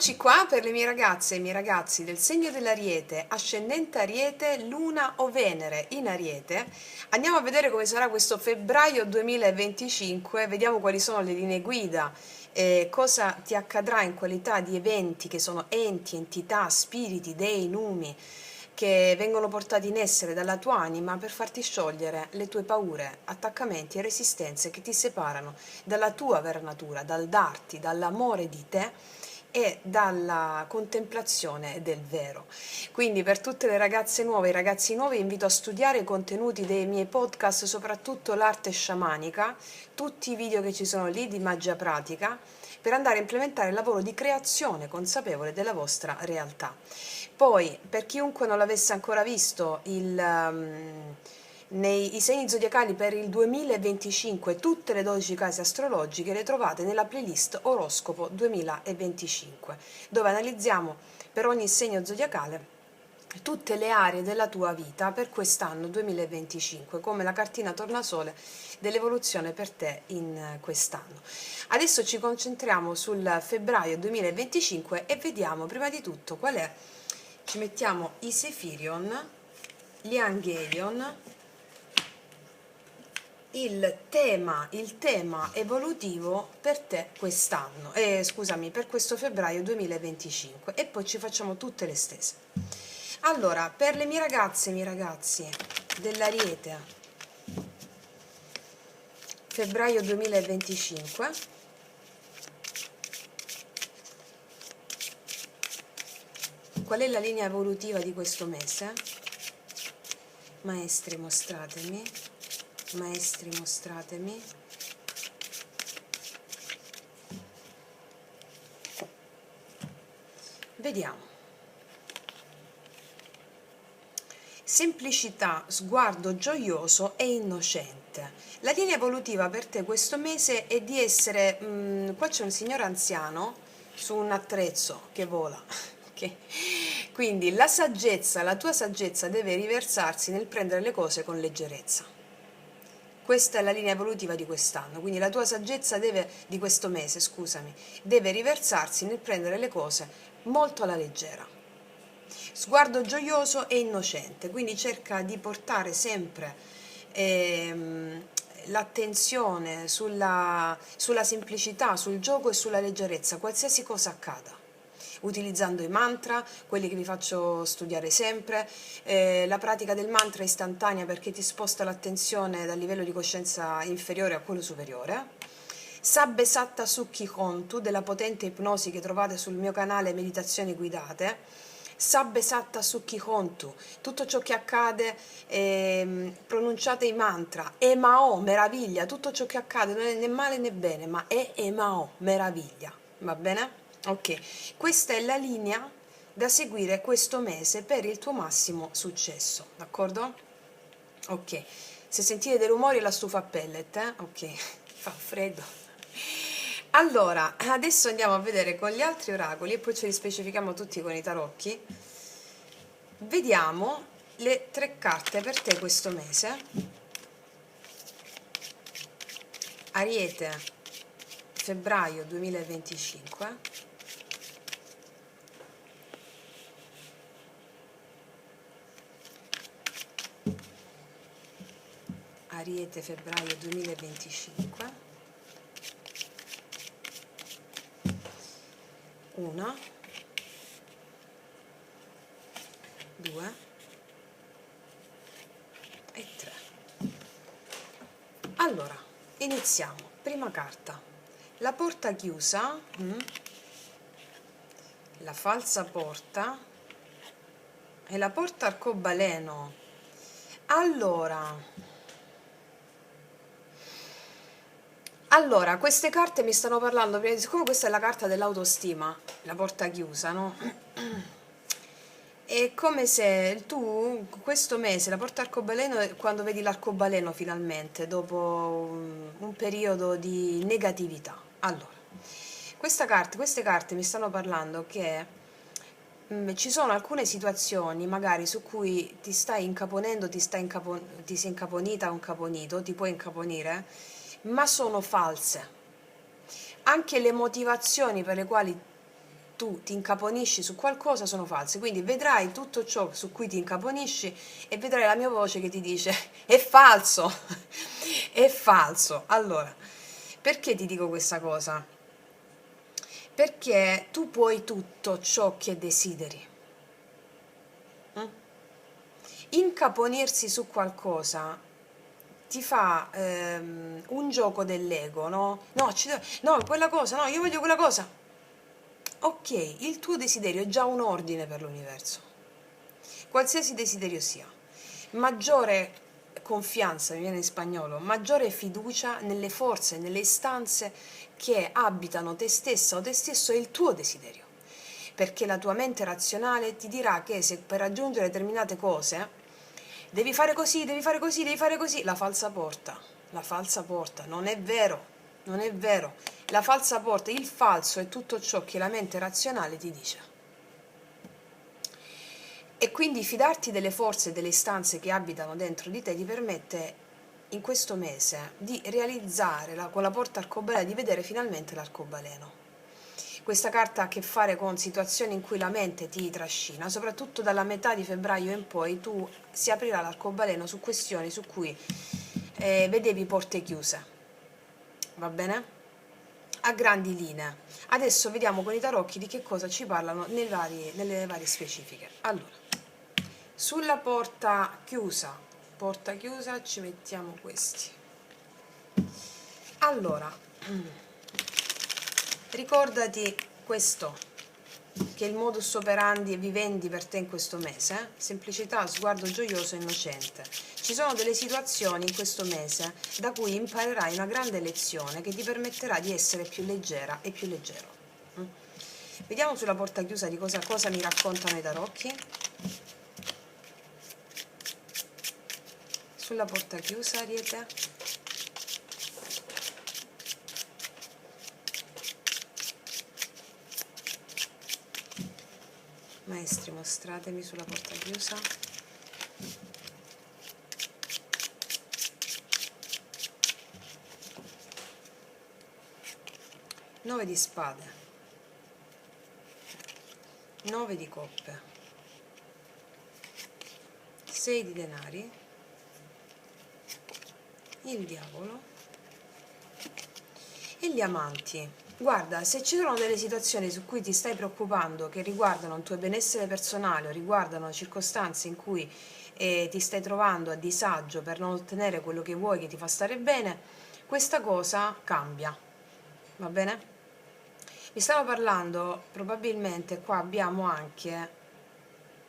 Eccoci qua per le mie ragazze e i miei ragazzi del segno dell'Ariete, ascendente Ariete, Luna o Venere in Ariete. Andiamo a vedere come sarà questo febbraio 2025, vediamo quali sono le linee guida, cosa ti accadrà in qualità di eventi che sono enti, entità, spiriti, dei, numi, che vengono portati in essere dalla tua anima per farti sciogliere le tue paure, attaccamenti e resistenze che ti separano dalla tua vera natura, dal darti, dall'amore di te e dalla contemplazione del vero. Quindi per tutte le ragazze nuove e i ragazzi nuovi invito a studiare i contenuti dei miei podcast, soprattutto l'arte sciamanica, tutti i video che ci sono lì di magia pratica, per andare a implementare il lavoro di creazione consapevole della vostra realtà. Poi, per chiunque non l'avesse ancora visto, i segni zodiacali per il 2025, tutte le 12 case astrologiche le trovate nella playlist Oroscopo 2025, dove analizziamo per ogni segno zodiacale tutte le aree della tua vita per quest'anno 2025, come la cartina tornasole dell'evoluzione per te in quest'anno. Adesso ci concentriamo sul febbraio 2025 e vediamo prima di tutto qual è. Ci mettiamo i Sefirion, gli Angelion, il tema evolutivo per te quest'anno, scusami, per questo febbraio 2025, e poi ci facciamo tutte le stesse. Allora, per le mie ragazze e i miei ragazzi dell'Ariete, febbraio 2025, qual è la linea evolutiva di questo mese? Maestri, mostratemi. Maestri, mostratemi. Vediamo. Semplicità, sguardo gioioso e innocente. La linea evolutiva per te questo mese è di essere, qua c'è un signore anziano su un attrezzo che vola, okay. Quindi la saggezza, la tua saggezza deve riversarsi nel prendere le cose con leggerezza. Questa è la linea evolutiva di quest'anno, quindi la tua saggezza di questo mese, scusami, deve riversarsi nel prendere le cose molto alla leggera. Sguardo gioioso e innocente, quindi cerca di portare sempre l'attenzione sulla semplicità, sul gioco e sulla leggerezza, qualsiasi cosa accada, utilizzando i mantra, quelli che vi faccio studiare sempre. La pratica del mantra è istantanea perché ti sposta l'attenzione dal livello di coscienza inferiore a quello superiore. Sabbe Satta Sukhi Hontu, della potente ipnosi che trovate sul mio canale Meditazioni Guidate. Sabbe Satta Sukhi Hontu, tutto ciò che accade, pronunciate i mantra. Emao, meraviglia, tutto ciò che accade non è né male né bene, ma è Emao, meraviglia, va bene? Ok, questa è la linea da seguire questo mese per il tuo massimo successo, d'accordo? Ok, se sentite dei rumori è la stufa a pellet, ok, fa freddo. Allora, adesso andiamo a vedere con gli altri oracoli e poi ce li specifichiamo tutti con i tarocchi. Vediamo le 3 carte per te questo mese. Ariete, febbraio 2025. Ariete, febbraio 2025. 1, 2 e 3. Allora, iniziamo. Prima carta. La porta chiusa, la falsa porta e la porta arcobaleno. Allora, queste carte mi stanno parlando, siccome questa è la carta dell'autostima, la porta chiusa, no? È come se tu, questo mese, la porta arcobaleno è quando vedi l'arcobaleno finalmente, dopo un periodo di negatività. Allora, queste carte mi stanno parlando che ci sono alcune situazioni magari su cui ti stai incaponendo, ti sei incaponita o incaponito, ti puoi incaponire, ma sono false. Anche le motivazioni per le quali tu ti incaponisci su qualcosa sono false, quindi vedrai tutto ciò su cui ti incaponisci e vedrai la mia voce che ti dice è falso, è falso. Allora, perché ti dico questa cosa? Perché tu puoi tutto ciò che desideri. Mm? Incaponirsi su qualcosa ti fa un gioco dell'ego, no? No, no, quella cosa, no, io voglio quella cosa. Ok, il tuo desiderio è già un ordine per l'universo, qualsiasi desiderio sia. Maggiore confianza, mi viene in spagnolo, maggiore fiducia nelle forze, nelle istanze che abitano te stessa o te stesso e il tuo desiderio. Perché la tua mente razionale ti dirà che se per raggiungere determinate cose devi fare così, devi fare così, devi fare così, la falsa porta, non è vero, non è vero. La falsa porta, il falso è tutto ciò che la mente razionale ti dice. E quindi fidarti delle forze e delle istanze che abitano dentro di te ti permette in questo mese di realizzare con la porta arcobaleno, di vedere finalmente l'arcobaleno. Questa carta ha a che fare con situazioni in cui la mente ti trascina, soprattutto dalla metà di febbraio in poi tu si aprirà l'arcobaleno su questioni su cui vedevi porte chiuse. Va bene? A grandi linee. Adesso vediamo con i tarocchi di che cosa ci parlano nelle varie specifiche. Allora, sulla porta chiusa ci mettiamo questi. Allora, ricordati questo, che è il modus operandi e vivendi per te in questo mese, semplicità, sguardo gioioso e innocente. Ci sono delle situazioni in questo mese da cui imparerai una grande lezione che ti permetterà di essere più leggera e più leggero. Vediamo sulla porta chiusa di cosa mi raccontano i tarocchi. Sulla porta chiusa, Ariete. Maestri, mostratemi sulla porta chiusa. Nove di spade, 9 di coppe, 6 di denari, il diavolo e gli amanti. Guarda, se ci sono delle situazioni su cui ti stai preoccupando che riguardano il tuo benessere personale o riguardano circostanze in cui ti stai trovando a disagio per non ottenere quello che vuoi, che ti fa stare bene, questa cosa cambia, va bene? Vi stavo parlando, probabilmente qua abbiamo anche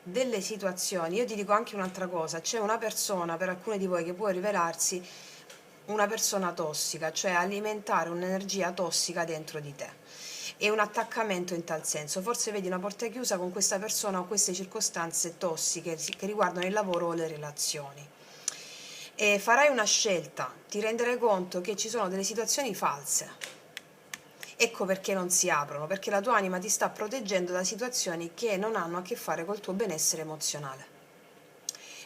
delle situazioni, io ti dico anche un'altra cosa, c'è una persona per alcuni di voi che può rivelarsi una persona tossica, cioè alimentare un'energia tossica dentro di te e un attaccamento in tal senso. Forse vedi una porta chiusa con questa persona o queste circostanze tossiche che riguardano il lavoro o le relazioni. E farai una scelta, ti renderai conto che ci sono delle situazioni false. Ecco perché non si aprono, perché la tua anima ti sta proteggendo da situazioni che non hanno a che fare col tuo benessere emozionale.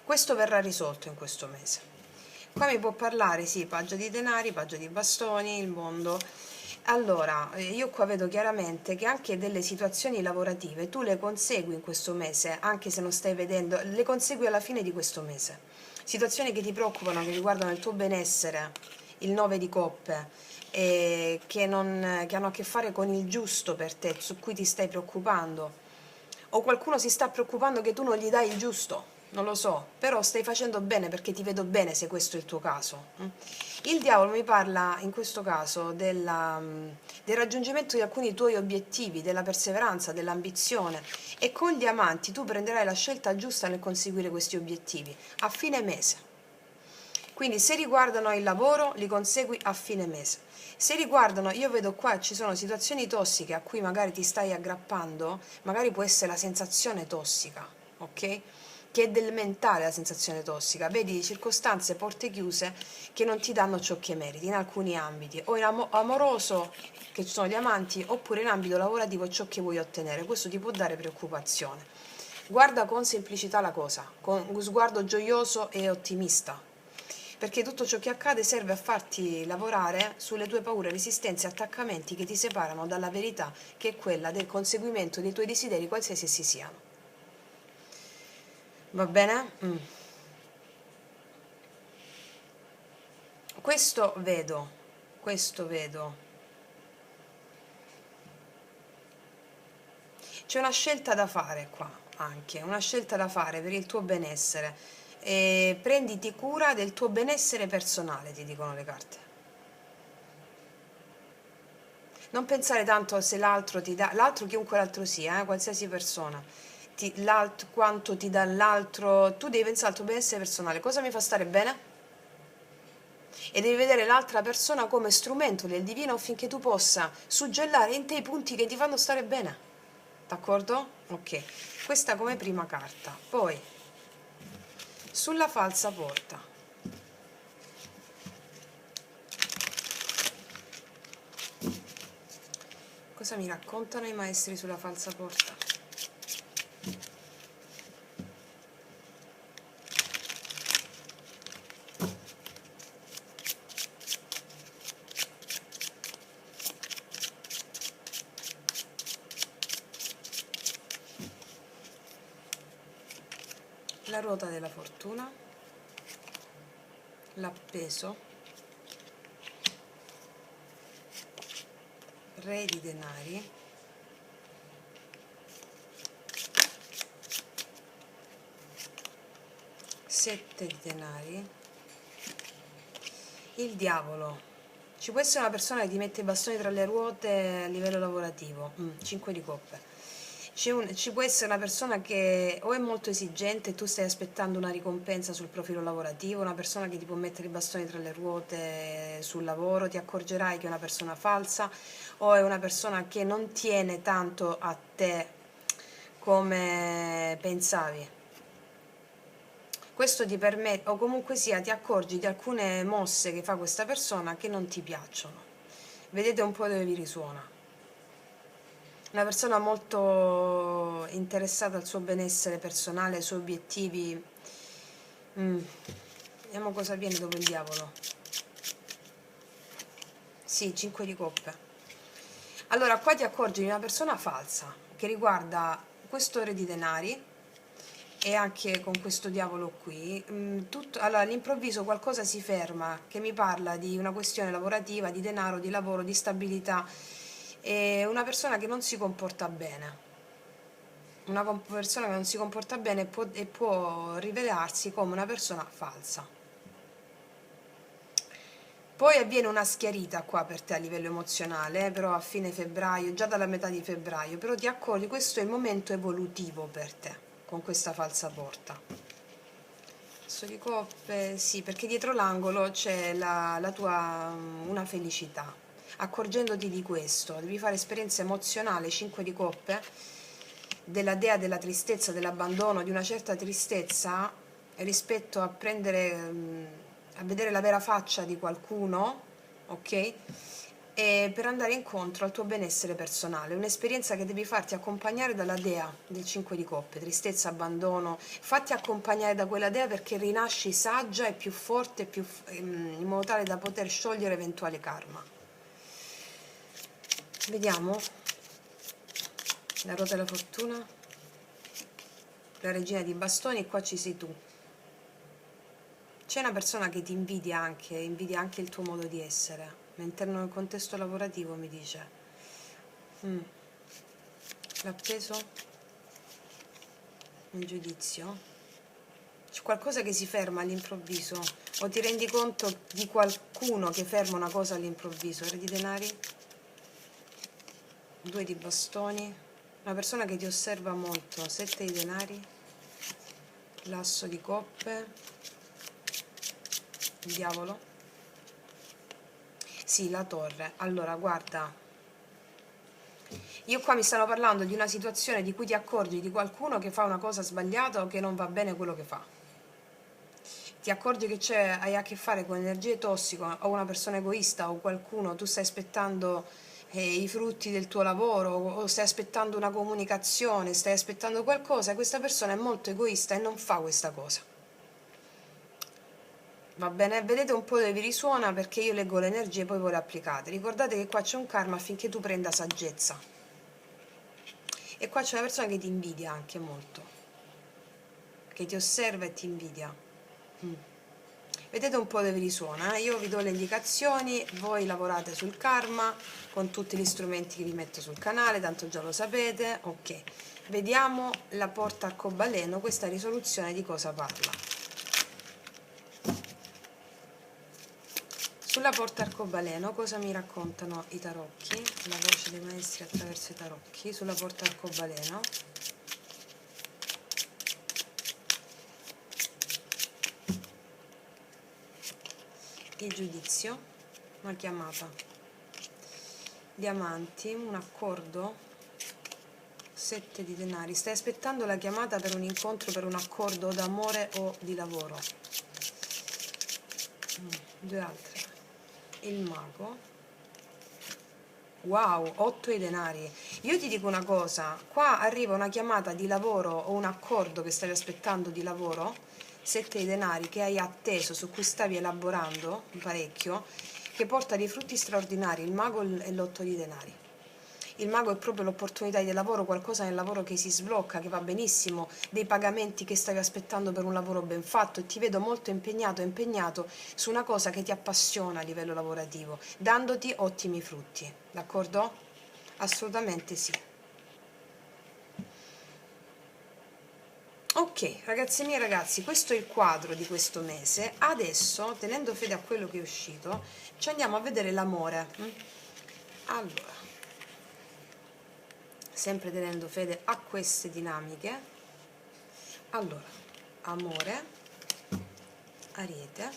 Questo verrà risolto in questo mese. Qua mi può parlare, sì, pagia di denari, pagia di bastoni, il mondo. Allora, io qua vedo chiaramente che anche delle situazioni lavorative tu le consegui in questo mese, anche se non stai vedendo, le consegui alla fine di questo mese. Situazioni che ti preoccupano, che riguardano il tuo benessere, il 9 di coppe, che hanno a che fare con il giusto per te, su cui ti stai preoccupando. O qualcuno si sta preoccupando che tu non gli dai il giusto, non lo so, però stai facendo bene perché ti vedo bene se questo è il tuo caso. Il diavolo mi parla in questo caso del raggiungimento di alcuni tuoi obiettivi, della perseveranza, dell'ambizione e con gli amanti tu prenderai la scelta giusta nel conseguire questi obiettivi a fine mese. Quindi se riguardano il lavoro li consegui a fine mese. Se riguardano, io vedo qua ci sono situazioni tossiche a cui magari ti stai aggrappando, magari può essere la sensazione tossica, ok? Che è del mentale la sensazione tossica, vedi circostanze, porte chiuse che non ti danno ciò che meriti in alcuni ambiti, o in amoroso, che ci sono gli amanti, oppure in ambito lavorativo ciò che vuoi ottenere, questo ti può dare preoccupazione. Guarda con semplicità la cosa, con uno sguardo gioioso e ottimista, perché tutto ciò che accade serve a farti lavorare sulle tue paure, resistenze e attaccamenti che ti separano dalla verità, che è quella del conseguimento dei tuoi desideri, qualsiasi essi siano. Va bene? Questo vedo, questo vedo. C'è una scelta da fare qua, anche, una scelta da fare per il tuo benessere. E prenditi cura del tuo benessere personale, ti dicono le carte. Non pensare tanto se l'altro ti dà, l'altro chiunque l'altro sia, qualsiasi persona, quanto ti dà l'altro, tu devi pensare al tuo benessere personale, cosa mi fa stare bene? E devi vedere l'altra persona come strumento del divino affinché tu possa suggellare in te i punti che ti fanno stare bene. D'accordo? Ok, questa come prima carta. Poi, sulla falsa porta. Cosa mi raccontano i maestri sulla falsa porta? La ruota della fortuna, l'appeso, re di denari, sette di denari, il diavolo. Ci può essere una persona che ti mette i bastoni tra le ruote a livello lavorativo, 5 di coppe. Ci può essere una persona che o è molto esigente e tu stai aspettando una ricompensa sul profilo lavorativo, una persona che ti può mettere i bastoni tra le ruote sul lavoro, ti accorgerai che è una persona falsa o è una persona che non tiene tanto a te come pensavi. Questo ti permette, o comunque sia, ti accorgi di alcune mosse che fa questa persona che non ti piacciono. Vedete un po' dove vi risuona. Una persona molto interessata al suo benessere personale, ai suoi obiettivi. Vediamo cosa viene dopo il diavolo. Sì, 5 di coppe. Allora, qua ti accorgi di una persona falsa, che riguarda questo re di denari, e anche con questo diavolo qui, allora all'improvviso qualcosa si ferma, che mi parla di una questione lavorativa, di denaro, di lavoro, di stabilità, e una persona che non si comporta bene. Una persona che non si comporta bene e può rivelarsi come una persona falsa. Poi avviene una schiarita qua per te a livello emozionale, però a fine febbraio, già dalla metà di febbraio, però ti accorgi, questo è il momento evolutivo per te, con questa falsa porta. Asso di coppe, sì, perché dietro l'angolo c'è la tua, una felicità. Accorgendoti di questo, devi fare esperienza emozionale, 5 di coppe, della dea della tristezza, dell'abbandono, di una certa tristezza rispetto a prendere, a vedere la vera faccia di qualcuno, ok? E per andare incontro al tuo benessere personale, un'esperienza che devi farti accompagnare dalla dea del 5 di coppe, tristezza, abbandono, fatti accompagnare da quella dea perché rinasci saggia e più forte, in modo tale da poter sciogliere eventuale karma. Vediamo la ruota della fortuna, la regina di bastoni, e qua ci sei tu. C'è una persona che ti invidia anche il tuo modo di essere all'interno del contesto lavorativo, mi dice. L'appeso, il giudizio. C'è qualcosa che si ferma all'improvviso, o ti rendi conto di qualcuno che ferma una cosa all'improvviso. Re di denari, 2 di bastoni, una persona che ti osserva molto, 7 di denari, l'asso di coppe, il diavolo. Sì, la torre. Allora, guarda, io qua mi stanno parlando di una situazione di cui ti accorgi di qualcuno che fa una cosa sbagliata o che non va bene quello che fa. Ti accorgi che hai a che fare con energie tossiche o una persona egoista o qualcuno, tu stai aspettando i frutti del tuo lavoro o stai aspettando una comunicazione, stai aspettando qualcosa, e questa persona è molto egoista e non fa questa cosa. Va bene? Vedete un po' dove vi risuona, perché io leggo le energie e poi voi le applicate. Ricordate che qua c'è un karma affinché tu prenda saggezza. E qua c'è una persona che ti invidia anche molto, che ti osserva e ti invidia. Mm. Vedete un po' dove vi risuona, eh? Io vi do le indicazioni, voi lavorate sul karma con tutti gli strumenti che vi metto sul canale, tanto già lo sapete. Ok, vediamo la porta arcobaleno, questa risoluzione di cosa parla. Sulla porta arcobaleno cosa mi raccontano i tarocchi, la voce dei maestri attraverso i tarocchi, sulla porta arcobaleno? Il giudizio, una chiamata, diamanti, un accordo, 7 di denari, stai aspettando la chiamata per un incontro, per un accordo d'amore o di lavoro. Due altre, il mago, wow, 8 i denari. Io ti dico una cosa, qua arriva una chiamata di lavoro o un accordo che stavi aspettando di lavoro, 7 i denari che hai atteso, su cui stavi elaborando parecchio, che porta dei frutti straordinari, il mago e l'8 di denari. Il mago è proprio l'opportunità di lavoro, qualcosa nel lavoro che si sblocca, che va benissimo, dei pagamenti che stavi aspettando per un lavoro ben fatto, e ti vedo molto impegnato su una cosa che ti appassiona a livello lavorativo, dandoti ottimi frutti, d'accordo? Assolutamente sì. Ok, ragazzi miei ragazzi, questo è il quadro di questo mese. Adesso, tenendo fede a quello che è uscito, ci andiamo a vedere l'amore. Allora, sempre tenendo fede a queste dinamiche. Allora, amore, Ariete,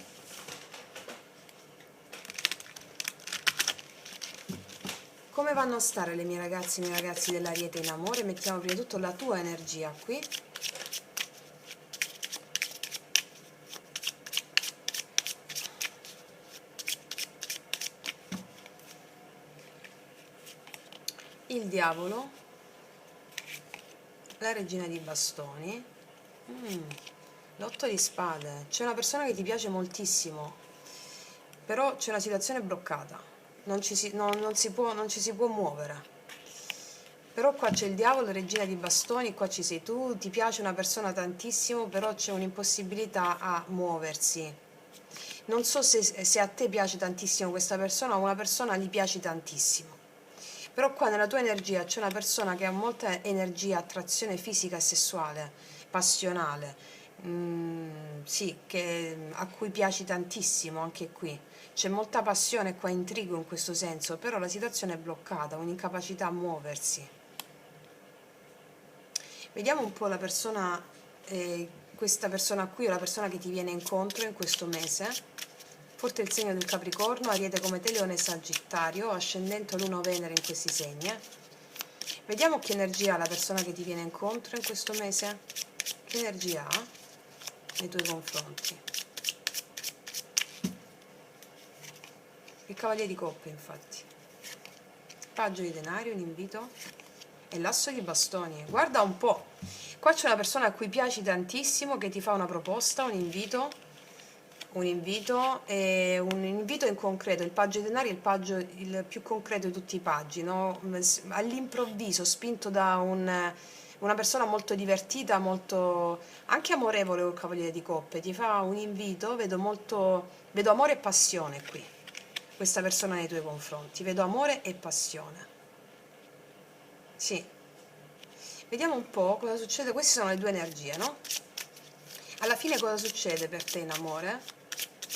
come vanno a stare le mie ragazze e i miei ragazzi dell'Ariete in amore? Mettiamo prima di tutto la tua energia qui. Il diavolo, la regina di bastoni, l'otto di spade. C'è una persona che ti piace moltissimo, però c'è una situazione bloccata, non ci si può muovere. Però qua c'è il diavolo, regina di bastoni, qua ci sei tu, ti piace una persona tantissimo, però c'è un'impossibilità a muoversi. Non so se a te piace tantissimo questa persona o a una persona gli piaci tantissimo. Però qua nella tua energia c'è una persona che ha molta energia, attrazione fisica e sessuale, passionale, sì, a cui piaci tantissimo anche qui. C'è molta passione qua, intrigo in questo senso, però la situazione è bloccata, un'incapacità a muoversi. Vediamo un po' la persona, questa persona qui o la persona che ti viene incontro in questo mese. Forte il segno del Capricorno, Ariete come te, Leone e Sagittario, ascendente Luna o Venere in questi segni. Vediamo che energia ha la persona che ti viene incontro in questo mese. Che energia ha nei tuoi confronti? Il Cavaliere di Coppe, infatti. Paggio di denari, un invito. E l'asso di bastoni. Guarda un po'. Qua c'è una persona a cui piaci tantissimo che ti fa una proposta, un invito in concreto. Il paggio di denari è il paggio il più concreto di tutti i paggi, no? All'improvviso, spinto da una persona molto divertita, molto anche amorevole col Cavaliere di Coppe, ti fa un invito, vedo amore e passione qui, questa persona nei tuoi confronti, vedo amore e passione. Sì. Vediamo un po' cosa succede, queste sono le due energie, no? Alla fine cosa succede per te in amore?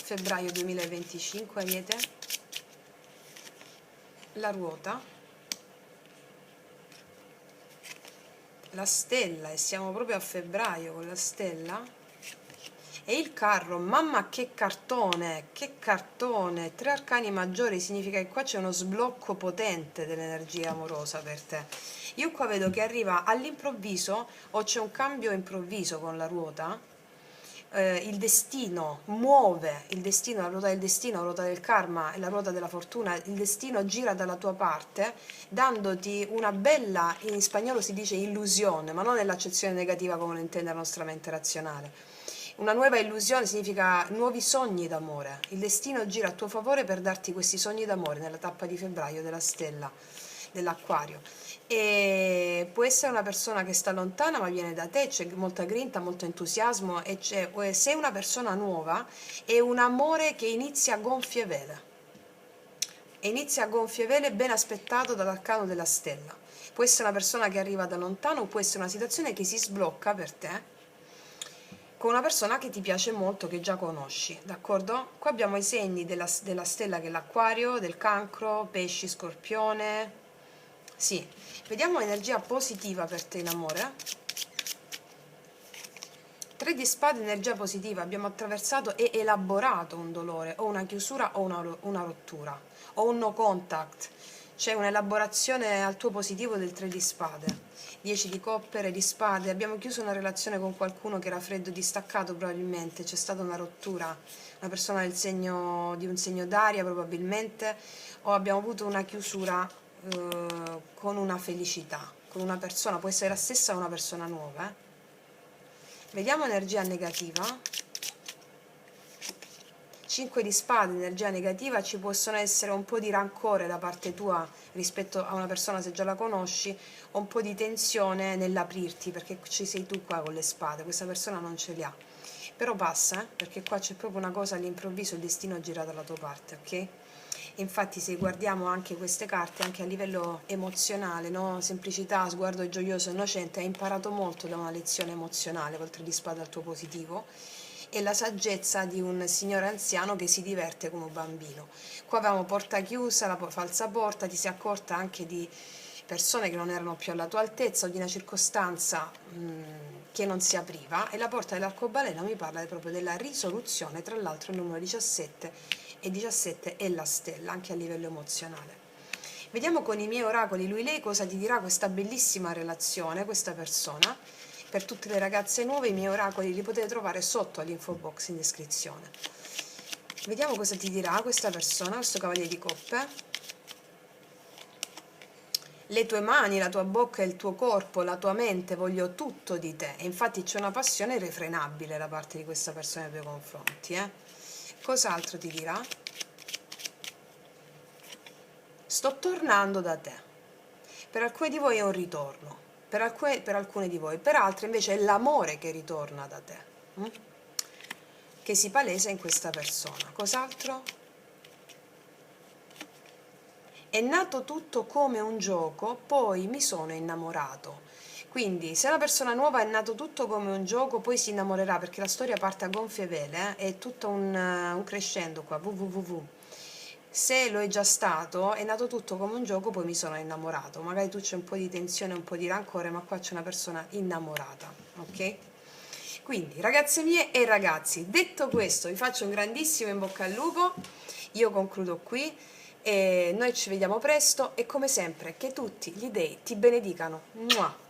Febbraio 2025, Ariete, la ruota, la stella, e siamo proprio a febbraio con la stella, e il carro. Mamma che cartone, tre arcani maggiori, significa che qua c'è uno sblocco potente dell'energia amorosa per te. Io qua vedo che arriva all'improvviso, o c'è un cambio improvviso con la ruota. Il destino muove, il destino, la ruota del destino, la ruota del karma e la ruota della fortuna, il destino gira dalla tua parte, dandoti una bella, in spagnolo si dice illusione, ma non nell'accezione negativa come lo intende la nostra mente razionale, Una nuova illusione significa nuovi sogni d'amore. Il destino gira a tuo favore per darti questi sogni d'amore nella tappa di febbraio della stella dell'Acquario. E può essere una persona che sta lontana ma viene da te, c'è molta grinta, molto entusiasmo e sei una persona nuova, è un amore che inizia a gonfie vele. E inizia a gonfie vele ben aspettato dall'arcano della stella. Può essere una persona che arriva da lontano o può essere una situazione che si sblocca per te con una persona che ti piace molto, che già conosci, d'accordo? Qua abbiamo i segni della stella che è l'Acquario, del Cancro, Pesci, Scorpione. Sì, vediamo l'energia positiva per te in amore. 3 di spade, energia positiva. Abbiamo attraversato e elaborato un dolore, o una chiusura o una rottura, o un no contact. C'è un'elaborazione al tuo positivo del 3 di spade. 10 di coppe, Re di spade. Abbiamo chiuso una relazione con qualcuno che era freddo, distaccato probabilmente, c'è stata una rottura, una persona del segno, di un segno d'aria probabilmente, o abbiamo avuto una chiusura con una felicità, con una persona, può essere la stessa o una persona nuova. Vediamo energia negativa. 5 di spade, energia negativa, ci possono essere un po' di rancore da parte tua rispetto a una persona se già la conosci, o un po' di tensione nell'aprirti, perché ci sei tu qua con le spade, questa persona non ce li ha. Però passa, perché qua c'è proprio una cosa all'improvviso, il destino gira dalla tua parte, ok? Infatti se guardiamo anche queste carte, anche a livello emozionale, no? Semplicità, sguardo gioioso, innocente, hai imparato molto da una lezione emozionale col 3 di spade al tuo positivo, e la saggezza di un signore anziano che si diverte come un bambino. Qua avevamo porta chiusa, la falsa porta, ti sei accorta anche di persone che non erano più alla tua altezza o di una circostanza che non si apriva, e la porta dell'arcobaleno mi parla proprio della risoluzione, tra l'altro il numero 17 e 17 è la stella, anche a livello emozionale. Vediamo con i miei oracoli lui-lei cosa ti dirà questa bellissima relazione, questa persona. Per tutte le ragazze nuove i miei oracoli li potete trovare sotto all'info box in descrizione. Vediamo cosa ti dirà questa persona, questo cavaliere di coppe. Le tue mani, la tua bocca, il tuo corpo, la tua mente, voglio tutto di te. E infatti c'è una passione irrefrenabile da parte di questa persona nei tuoi confronti. Cos'altro ti dirà? Sto tornando da te. Per alcuni di voi è un ritorno, per alcuni di voi, per altri invece è l'amore che ritorna da te, che si palesa in questa persona. Cos'altro? È nato tutto come un gioco, poi mi sono innamorato. Quindi se una persona nuova è nato tutto come un gioco, poi si innamorerà, perché la storia parte a gonfie vele, è tutto un crescendo qua, www. Se lo è già stato, è nato tutto come un gioco, poi mi sono innamorato. Magari tu c'è un po' di tensione, un po' di rancore, ma qua c'è una persona innamorata, ok? Quindi, ragazze mie e ragazzi, detto questo, vi faccio un grandissimo in bocca al lupo. Io concludo qui e noi ci vediamo presto e come sempre che tutti gli dei ti benedicano. Mua!